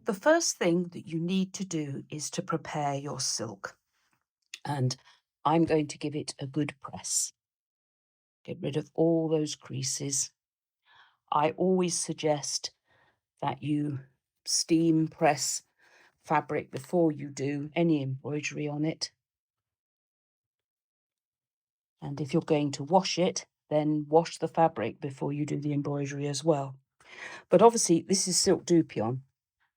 the first thing that you need to do is to prepare your silk. And I'm going to give it a good press. Get rid of all those creases. I always suggest that you steam press fabric before you do any embroidery on it. And if you're going to wash it, then wash the fabric before you do the embroidery as well. But obviously this is silk dupion,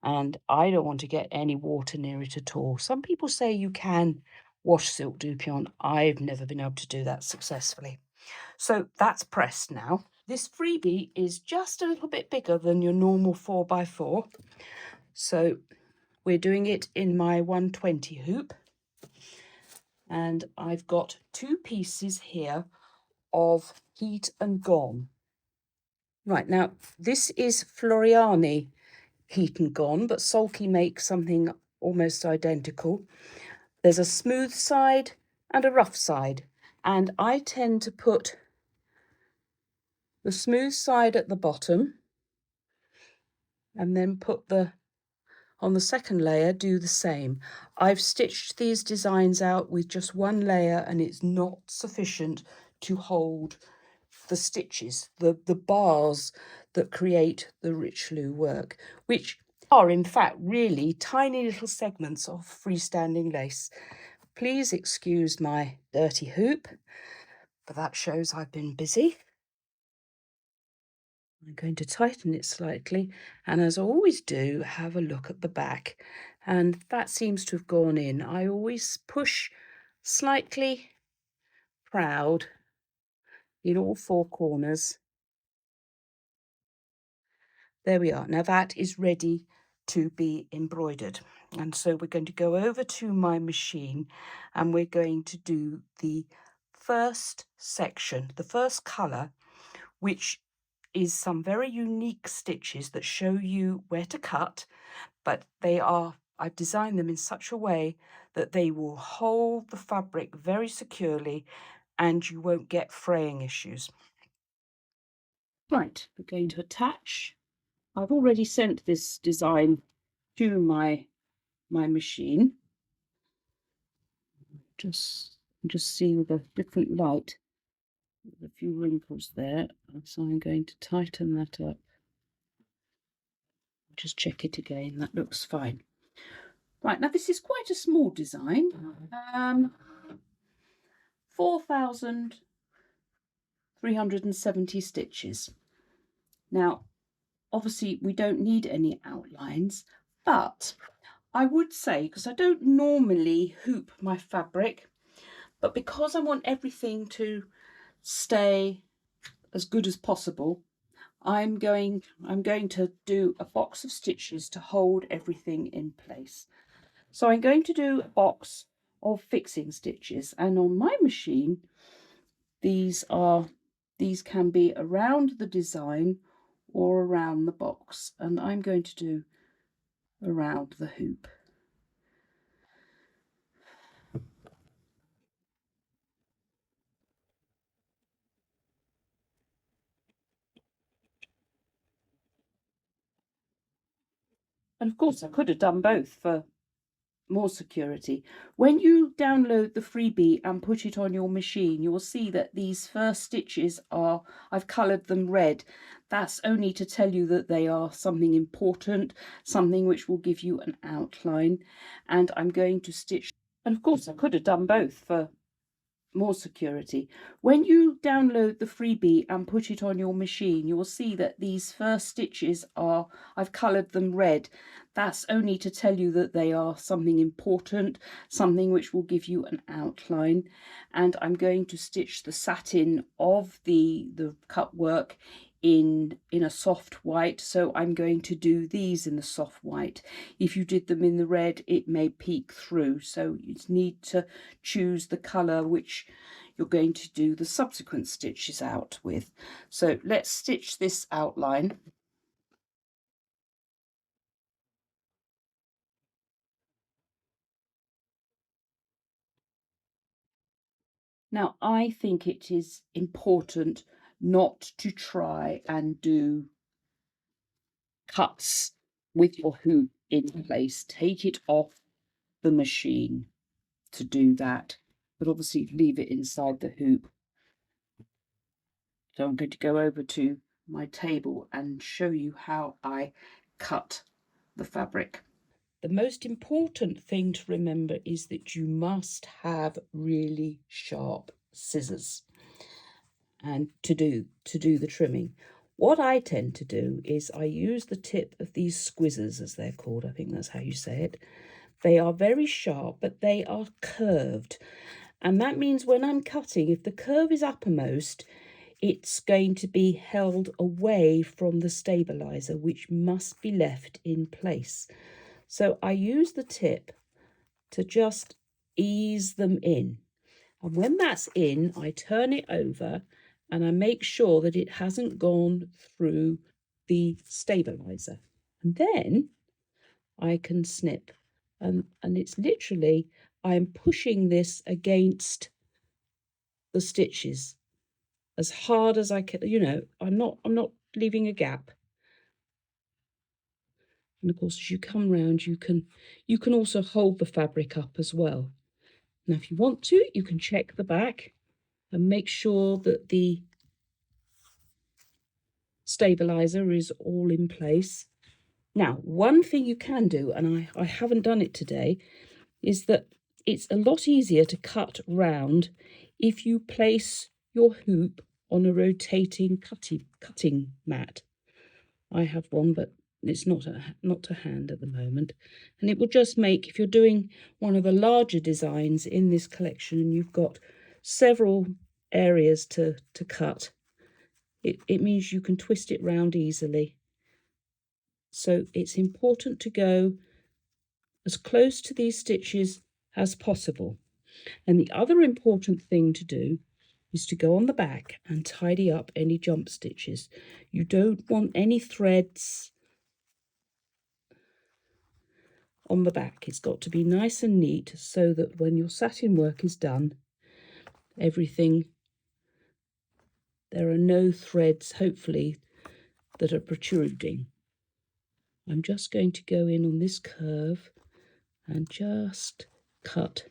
and I don't want to get any water near it at all. Some people say you can wash silk dupion. I've never been able to do that successfully. So that's pressed now. This freebie is just a little bit bigger than your normal 4x4. So we're doing it in my 120 hoop. And I've got 2 pieces here of heat and gone. Right, now this is Floriani heat and gone, but Sulky makes something almost identical. There's a smooth side and a rough side, and I tend to put the smooth side at the bottom and then put on the second layer, do the same. I've stitched these designs out with just one layer, and it's not sufficient to hold the stitches, the bars that create the Richelieu work, which are in fact really tiny little segments of freestanding lace. Please excuse my dirty hoop, but that shows I've been busy. I'm going to tighten it slightly, and as I always do, have a look at the back, and that seems to have gone in. I always push slightly proud in all 4 corners. There we are. Now that is ready to be embroidered. And so we're going to go over to my machine, and we're going to do the first section, the first colour, which is some very unique stitches that show you where to cut, but I've designed them in such a way that they will hold the fabric very securely and you won't get fraying issues. Right, we're going to attach. I've already sent this design to my machine. Just see with a different light, a few wrinkles there, so I'm going to tighten that up. Just check it again, that looks fine. Right, now this is quite a small design, 4,370 stitches. Now, obviously we don't need any outlines, but I would say, because I don't normally hoop my fabric, but because I want everything to stay as good as possible, I'm going to do a box of stitches to hold everything in place. So I'm going to do a box of fixing stitches, and on my machine these can be around the design or around the box, and I'm going to do around the hoop. And of course I could have done both for more security. When you download the freebie and put it on your machine, you will see that these first stitches I've coloured them red. That's only to tell you that they are something important, something which will give you an outline. And I'm going to stitch, and of course I could have done both for more security. When you download the freebie and put it on your machine, you will see that these first stitches I've coloured them red. That's only to tell you that they are something important, something which will give you an outline. And I'm going to stitch the satin of the cut work in a soft white, so I'm going to do these in the soft white. If you did them in the red, it may peek through, so you need to choose the colour which you're going to do the subsequent stitches out with. So let's stitch this outline. Now, I think it is important not to try and do cuts with your hoop in place, take it off the machine to do that, but obviously leave it inside the hoop. So I'm going to go over to my table and show you how I cut the fabric. The most important thing to remember is that you must have really sharp scissors and to do the trimming. What I tend to do is I use the tip of these squizzers, as they're called. I think that's how you say it. They are very sharp, but they are curved. And that means when I'm cutting, if the curve is uppermost, it's going to be held away from the stabilizer, which must be left in place. So I use the tip to just ease them in. And when that's in, I turn it over and I make sure that it hasn't gone through the stabilizer. And then I can snip. And it's literally, I'm pushing this against the stitches as hard as I can. You know, I'm not leaving a gap. And of course, as you come round, you can also hold the fabric up as well. Now, if you want to, you can check the back and make sure that the stabilizer is all in place. Now, one thing you can do, and I haven't done it today, is that it's a lot easier to cut round if you place your hoop on a rotating cutting mat. I have one, but it's not to hand at the moment. And it will just make, if you're doing one of the larger designs in this collection and you've got several areas to cut, it means you can twist it round easily. So it's important to go as close to these stitches as possible. And the other important thing to do is to go on the back and tidy up any jump stitches. You don't want any threads on the back. It's got to be nice and neat so that when your satin work is done, there are no threads, hopefully, that are protruding. I'm just going to go in on this curve and just cut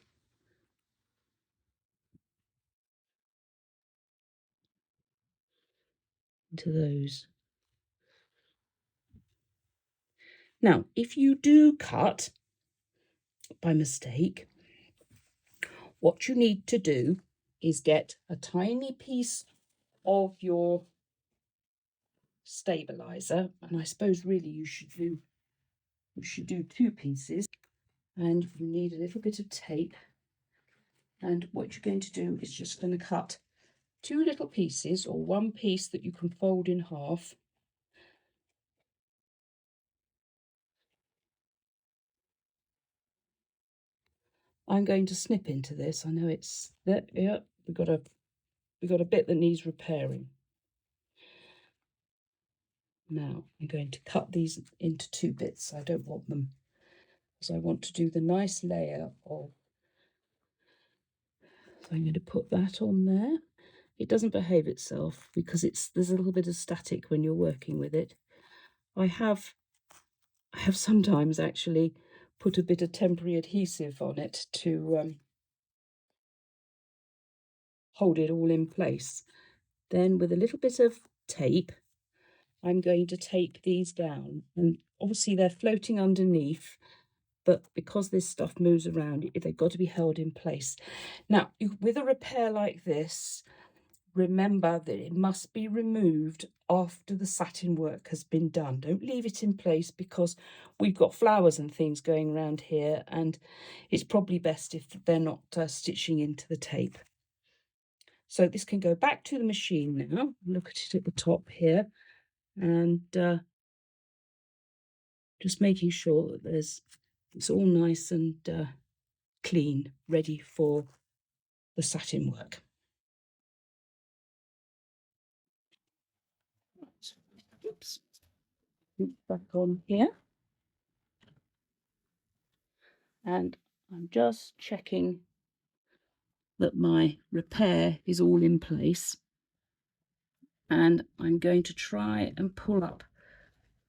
into those. Now, if you do cut by mistake, what you need to do is get a tiny piece of your stabilizer, and I suppose really you should do two pieces, and you need a little bit of tape. And what you're going to do is just going to cut two little pieces, or one piece that you can fold in half. I'm going to snip into this. I know it's there. Yeah, we've got a bit that needs repairing. Now I'm going to cut these into two bits. I don't want them, because I want to do the nice layer of. So I'm going to put that on there. It doesn't behave itself because there's a little bit of static when you're working with it. I have sometimes actually put a bit of temporary adhesive on it to hold it all in place. Then with a little bit of tape, I'm going to tape these down, and obviously they're floating underneath, but because this stuff moves around, they've got to be held in place. Now, with a repair like this, remember that it must be removed after the satin work has been done. Don't leave it in place, because we've got flowers and things going around here, and it's probably best if they're not stitching into the tape. So this can go back to the machine now. Look at it at the top here, and just making sure that it's all nice and clean, ready for the satin work. Oops. Back on here. And I'm just checking that my repair is all in place. And I'm going to try and pull up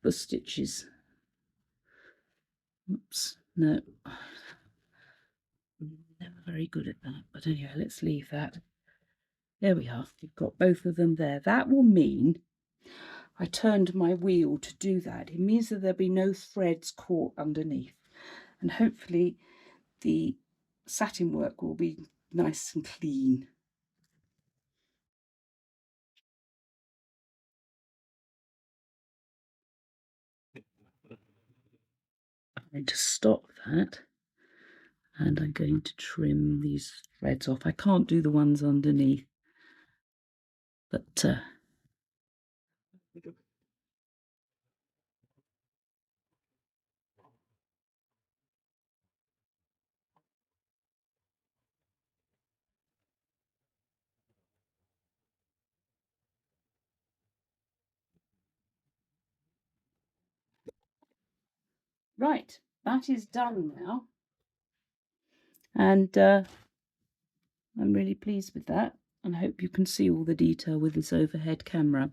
the stitches Oops, no. I'm never very good at that, but anyway, let's leave that. There we are. We've got both of them there. That will mean I turned my wheel to do that. It means that there'll be no threads caught underneath. And hopefully the satin work will be nice and clean. I'm going to stop that. And I'm going to trim these threads off. I can't do the ones underneath. But right, that is done now. And I'm really pleased with that. And I hope you can see all the detail with this overhead camera.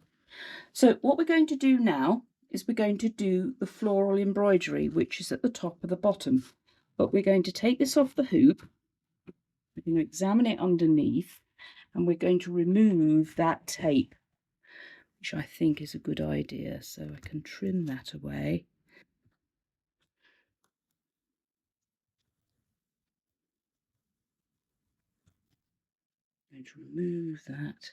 So what we're going to do now is we're going to do the floral embroidery, which is at the top of the bottom. But we're going to take this off the hoop. We're going to examine it underneath, and we're going to remove that tape, which I think is a good idea. So I can trim that away. I'm going to remove that.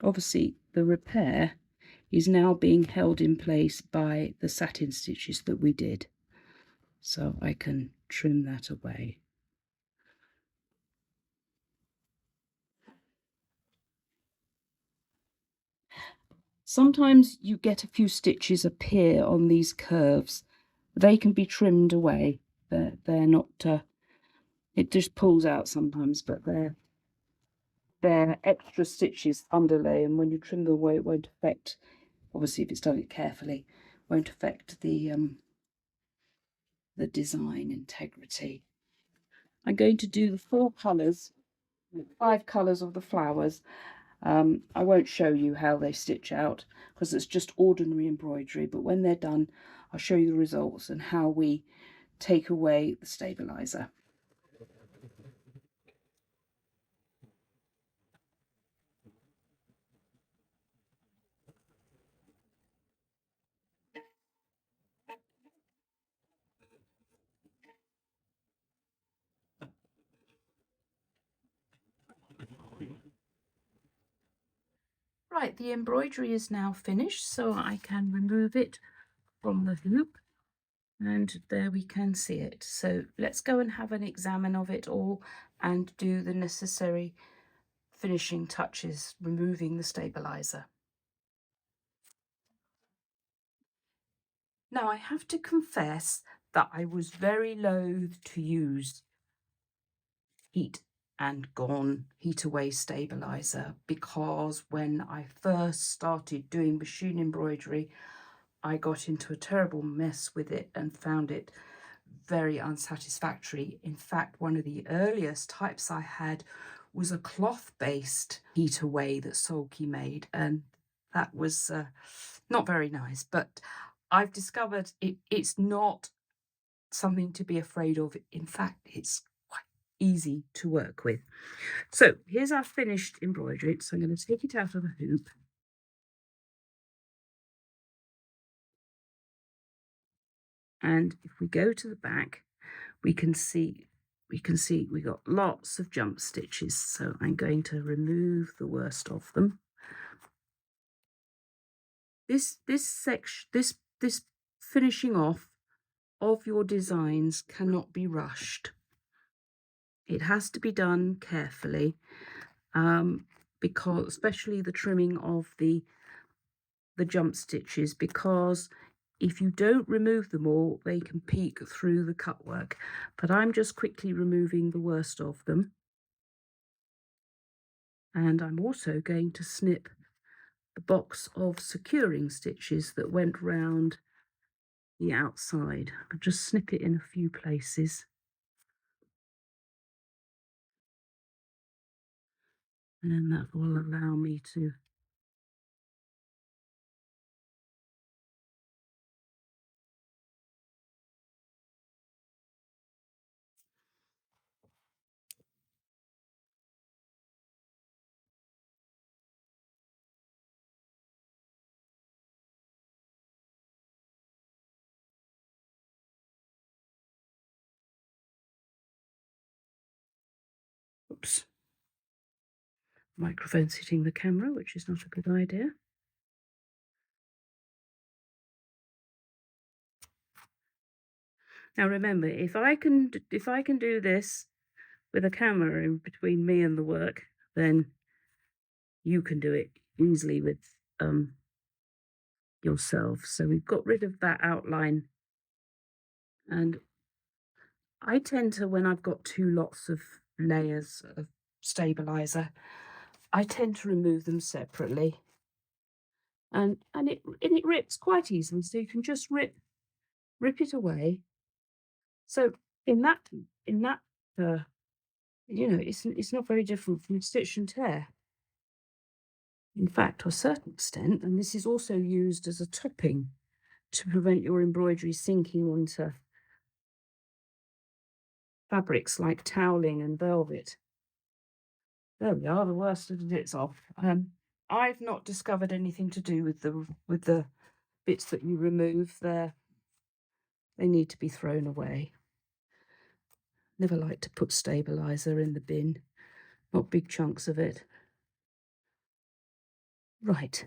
Obviously, the repair is now being held in place by the satin stitches that we did. So I can trim that away. Sometimes you get a few stitches appear on these curves. They can be trimmed away. They're not, it just pulls out sometimes, but they're extra stitches underlay, and when you trim them away, it won't affect, obviously if it's done it carefully, won't affect the design integrity. I'm going to do the 4 colours, 5 colours of the flowers. I won't show you how they stitch out because it's just ordinary embroidery, but when they're done I'll show you the results and how we take away the stabilizer. Right, the embroidery is now finished, so I can remove it from the hoop, and there we can see it. So let's go and have an examine of it all and do the necessary finishing touches, removing the stabilizer. Now I have to confess that I was very loath to use heat and gone heat away stabilizer, because when I first started doing machine embroidery I got into a terrible mess with it and found it very unsatisfactory. In fact, one of the earliest types I had was a cloth based heat away that Sulky made, and that was not very nice. But I've discovered it's not something to be afraid of. In fact, it's quite easy to work with. So here's our finished embroidery. So I'm going to take it out of the hoop. And if we go to the back, we can see we got lots of jump stitches. So I'm going to remove the worst of them. This section, this finishing off of your designs cannot be rushed. It has to be done carefully, because especially the trimming of the jump stitches, because if you don't remove them all, they can peek through the cutwork. But I'm just quickly removing the worst of them. And I'm also going to snip the box of securing stitches that went round the outside. I'll just snip it in a few places. And that will allow me to oops, microphone's hitting the camera, which is not a good idea. Now remember, if I can do this with a camera in between me and the work, then you can do it easily with yourself. So we've got rid of that outline, and I tend to, when I've got two lots of layers of stabilizer, I tend to remove them separately, and it rips quite easily, so you can just rip it away. So in that you know, it's not very different from stitch and tear. In fact, to a certain extent, and this is also used as a topping to prevent your embroidery sinking into fabrics like toweling and velvet. There we are, the worst of the bits off. I've not discovered anything to do with the bits that you remove there. They need to be thrown away. Never like to put stabilizer in the bin, not big chunks of it. Right.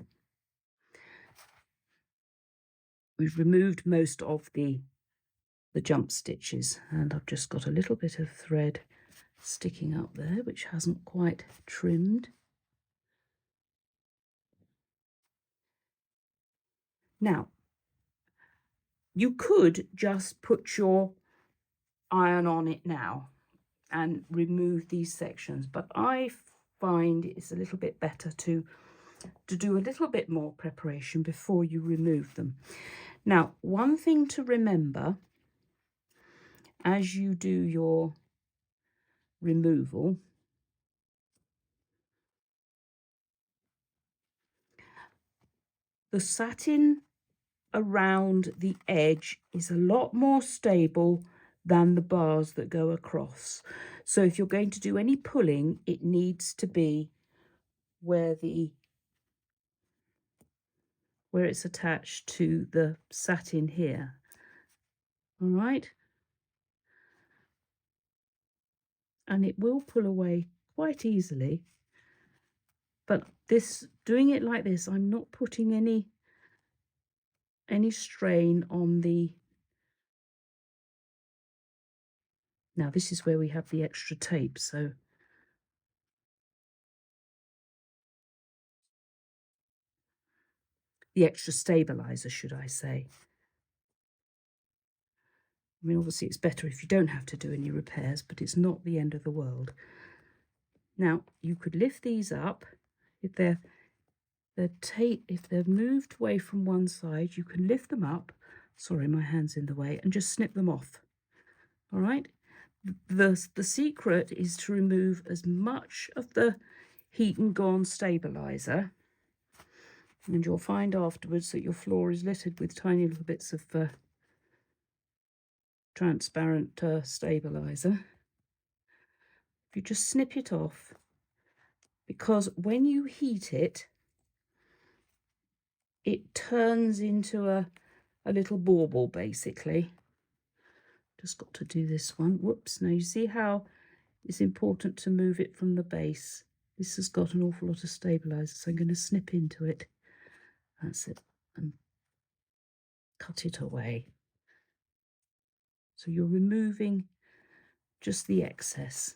We've removed most of the jump stitches, and I've just got a little bit of thread sticking up there, which hasn't quite trimmed. Now, you could just put your iron on it now and remove these sections, but I find it's a little bit better to do a little bit more preparation before you remove them. Now, one thing to remember as you do your removal, the satin around the edge is a lot more stable than the bars that go across. So if you're going to do any pulling, it needs to be where it's attached to the satin here. All right. And it will pull away quite easily. But doing it like this, I'm not putting any strain on the. Now this is where we have the extra tape, so the extra stabilizer, should I say. I mean, obviously it's better if you don't have to do any repairs, but it's not the end of the world. Now, you could lift these up. If they're moved away from one side, you can lift them up. Sorry, my hand's in the way, and just snip them off. All right. The secret is to remove as much of the heat and gone stabilizer, and you'll find afterwards that your floor is littered with tiny little bits of transparent stabilizer. If you just snip it off, because when you heat it, it turns into a little bauble, basically. Just got to do this one. Whoops. Now you see how it's important to move it from the base. This has got an awful lot of stabilizer, so I'm going to snip into it. That's it. And cut it away. So you're removing just the excess.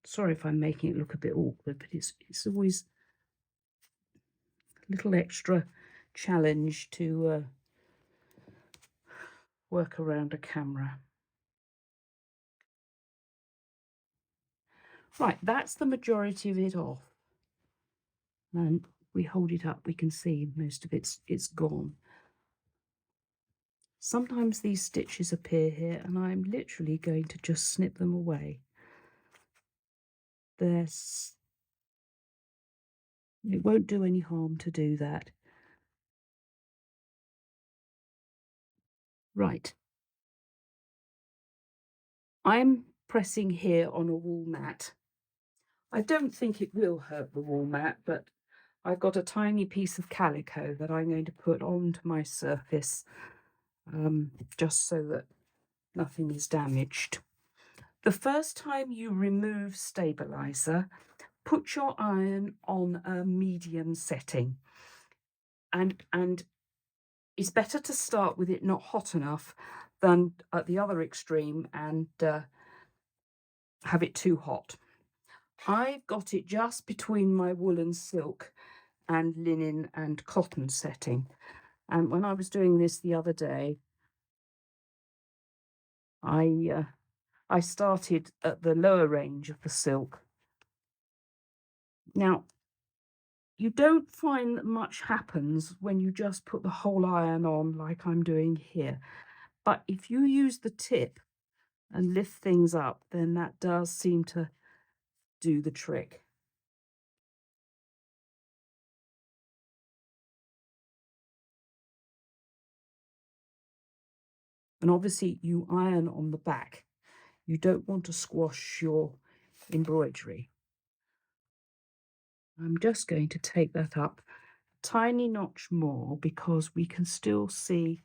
Sorry if I'm making it look a bit awkward, but it's always a little extra challenge to work around a camera. Right, that's the majority of it off. And we hold it up, we can see most of it's gone. Sometimes these stitches appear here, and I'm literally going to just snip them away. It won't do any harm to do that. Right. I'm pressing here on a wool mat. I don't think it will hurt the wool mat, but I've got a tiny piece of calico that I'm going to put onto my surface, just so that nothing is damaged. The first time you remove stabilizer, put your iron on a medium setting, and it's better to start with it not hot enough than at the other extreme and have it too hot. I've got it just between my wool and silk and linen and cotton setting. And when I was doing this the other day, I started at the lower range of the silk. Now, you don't find that much happens when you just put the whole iron on like I'm doing here. But if you use the tip and lift things up, then that does seem to do the trick. And obviously you iron on the back. You don't want to squash your embroidery. I'm just going to take that up a tiny notch more because we can still see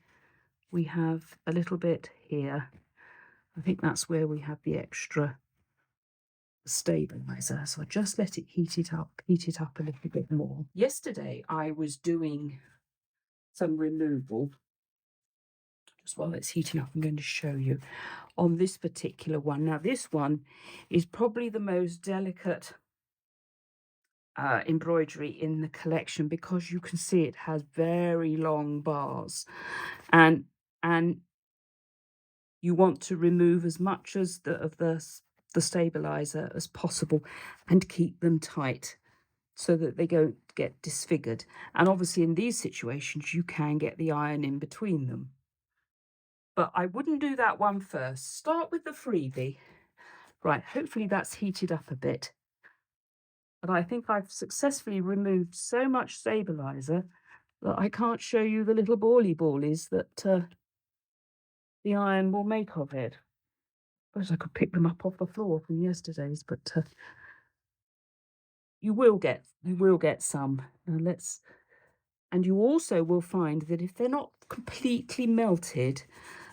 we have a little bit here. I think that's where we have the extra stabilizer. So I just let it heat it up a little bit more. Yesterday I was doing some removal. Just while it's heating up, I'm going to show you on this particular one. Now this one is probably the most delicate embroidery in the collection because you can see it has very long bars, and you want to remove as much as the stabilizer as possible and keep them tight so that they don't get disfigured. And obviously in these situations you can get the iron in between them, but I wouldn't do that one first. Start with the freebie. Right, hopefully that's heated up a bit. But I think I've successfully removed so much stabilizer that I can't show you the little ballies that the iron will make of it. I suppose I could pick them up off the floor from yesterday's, but you will get some. Now and you also will find that if they're not completely melted,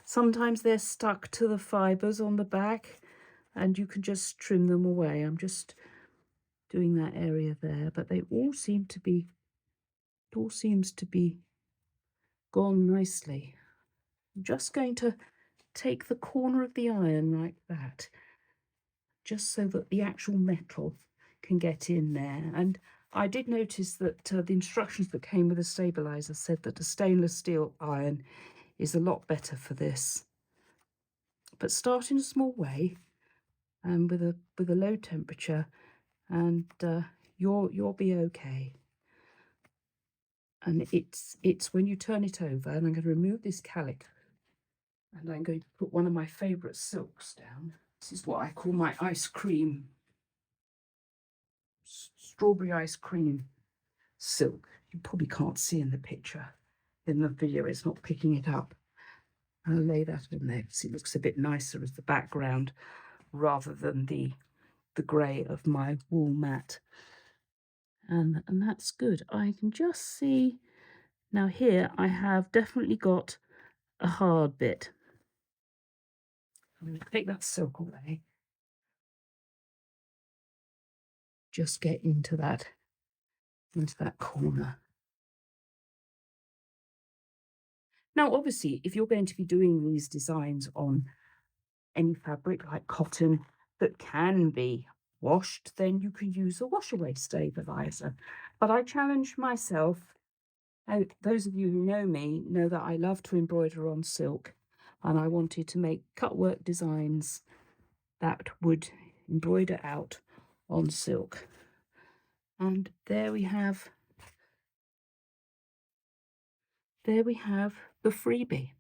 sometimes they're stuck to the fibers on the back, and you can just trim them away. I'm just doing that area there, but they all seem to be, it all seems to be gone nicely. I'm just going to take the corner of the iron like that, just so that the actual metal can get in there. And I did notice that the instructions that came with the stabilizer said that a stainless steel iron is a lot better for this. But start in a small way and with a low temperature, and you'll be okay. And it's when you turn it over, and I'm going to remove this calico, and I'm going to put one of my favourite silks down. This is what I call my ice cream, strawberry ice cream silk. You probably can't see in the picture. In the video, it's not picking it up. I'll lay that in there because it looks a bit nicer as the background rather than the grey of my wool mat. And that's good. I can just see now here I have definitely got a hard bit. I'm going to take that silk away. Just get into that corner. Now, obviously, if you're going to be doing these designs on any fabric like cotton that can be washed, then you can use a wash away stabilizer. But I challenge myself, and those of you who know me know that I love to embroider on silk, and I wanted to make cutwork designs that would embroider out on silk. And there we have the freebie.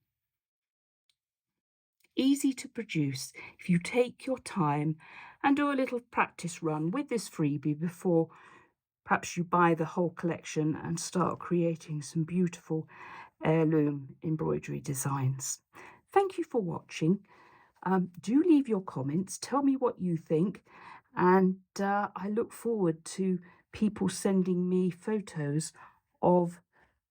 Easy to produce if you take your time and do a little practice run with this freebie before perhaps you buy the whole collection and start creating some beautiful heirloom embroidery designs. Thank you for watching. Do leave your comments, tell me what you think, and I look forward to people sending me photos of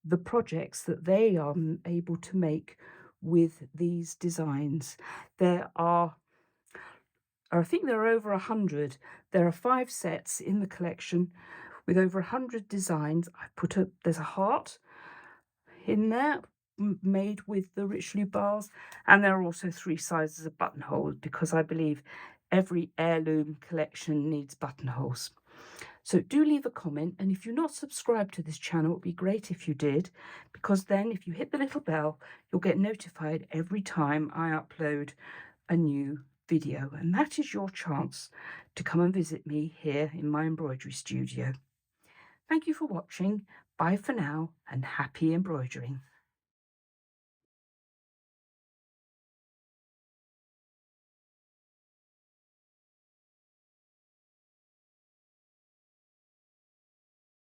the projects that they are able to make with these designs. There are, I think there are over 100. There are 5 sets in the collection with over 100 designs. There's a heart in there made with the Richelieu bars, and there are also 3 sizes of buttonholes because I believe every heirloom collection needs buttonholes. So do leave a comment, and if you're not subscribed to this channel, it would be great if you did, because then if you hit the little bell, you'll get notified every time I upload a new video, and that is your chance to come and visit me here in my embroidery studio. Thank you for watching. Bye for now, and happy embroidering.